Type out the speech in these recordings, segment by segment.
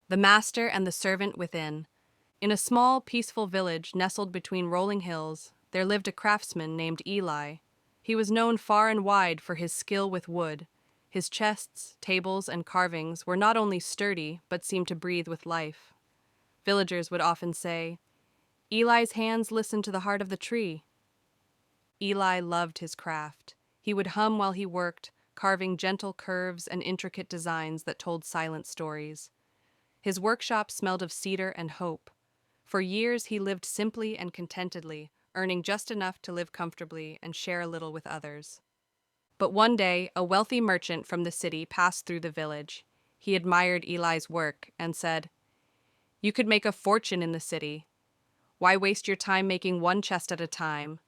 The Master and the Servant Within. In a small, peaceful village nestled between rolling hills, there lived a craftsman named Eli. He was known far and wide for his skill with wood. His chests, tables, and carvings were not only sturdy, but seemed to breathe with life. Villagers would often say, "Eli's hands listen to the heart of the tree." Eli loved his craft. He would hum while he worked, carving gentle curves and intricate designs that told silent stories. His workshop smelled of cedar and hope. For years he lived simply and contentedly, earning just enough to live comfortably and share a little with others. But one day, a wealthy merchant from the city passed through the village. He admired Eli's work and said, "You could make a fortune in the city. Why waste your time making one chest at a time?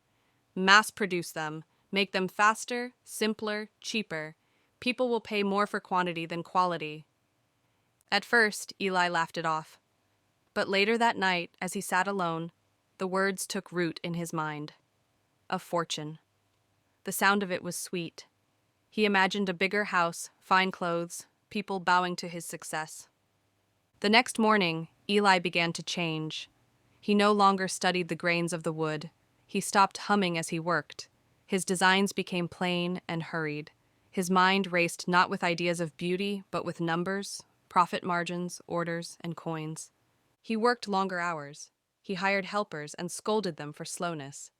Mass produce them, make them faster, simpler, cheaper. People will pay more for quantity than quality." At first, Eli laughed it off. But later that night, as he sat alone, the words took root in his mind. A fortune. The sound of it was sweet. He imagined a bigger house, fine clothes, people bowing to his success. The next morning, Eli began to change. He no longer studied the grains of the wood. He stopped humming as he worked. His designs became plain and hurried. His mind raced not with ideas of beauty, but with numbers, profit margins, orders, and coins. He worked longer hours. He hired helpers and scolded them for slowness.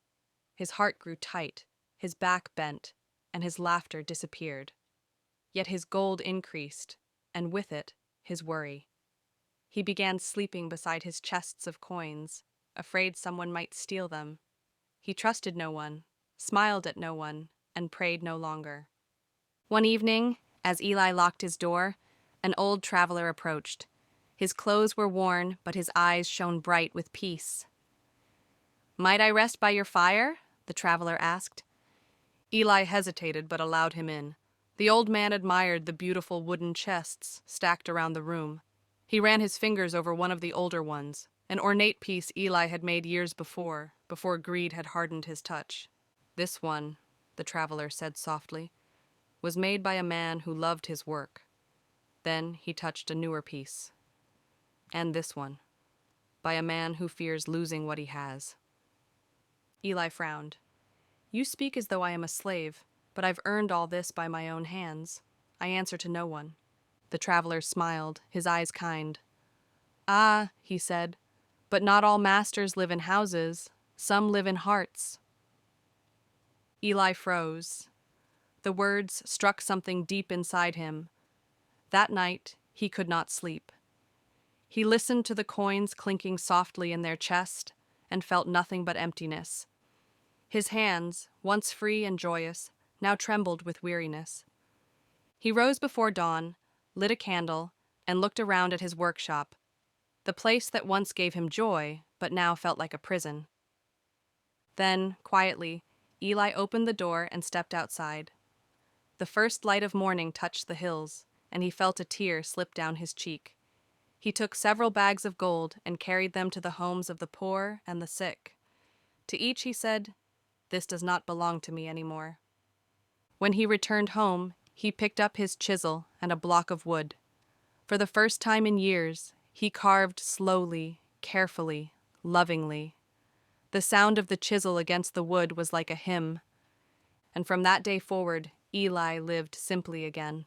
His heart grew tight, his back bent, and his laughter disappeared. Yet his gold increased, and with it, his worry. He began sleeping beside his chests of coins, afraid someone might steal them. He trusted no one, smiled at no one, and prayed no longer. One evening, as Eli locked his door, an old traveler approached. His clothes were worn, but his eyes shone bright with peace. "Might I rest by your fire?" the traveler asked. Eli hesitated but allowed him in. The old man admired the beautiful wooden chests stacked around the room. He ran his fingers over one of the older ones, an ornate piece Eli had made years before greed had hardened his touch. "This one," the traveler said softly, "was made by a man who loved his work." Then he touched a newer piece. "And this one, by a man who fears losing what he has." Eli frowned. "You speak as though I am a slave, but I've earned all this by my own hands. I answer to no one." The traveler smiled, his eyes kind. "Ah," he said, "but not all masters live in houses. Some live in hearts." Eli froze. The words struck something deep inside him. That night, he could not sleep. He listened to the coins clinking softly in their chest and felt nothing but emptiness. His hands, once free and joyous, now trembled with weariness. He rose before dawn, lit a candle, and looked around at his workshop, the place that once gave him joy, but now felt like a prison. Then, quietly, Eli opened the door and stepped outside. The first light of morning touched the hills, and he felt a tear slip down his cheek. He took several bags of gold and carried them to the homes of the poor and the sick. To each he said, "This does not belong to me anymore." When he returned home, he picked up his chisel and a block of wood. For the first time in years, he carved slowly, carefully, lovingly. The sound of the chisel against the wood was like a hymn. And from that day forward, Eli lived simply again.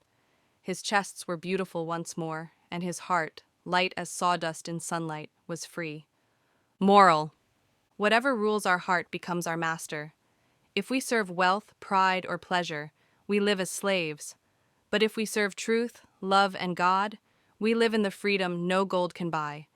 His chests were beautiful once more, and his heart, light as sawdust in sunlight, was free. Moral: whatever rules our heart becomes our master. If we serve wealth, pride, or pleasure, we live as slaves. But if we serve truth, love, and God, we live in the freedom no gold can buy.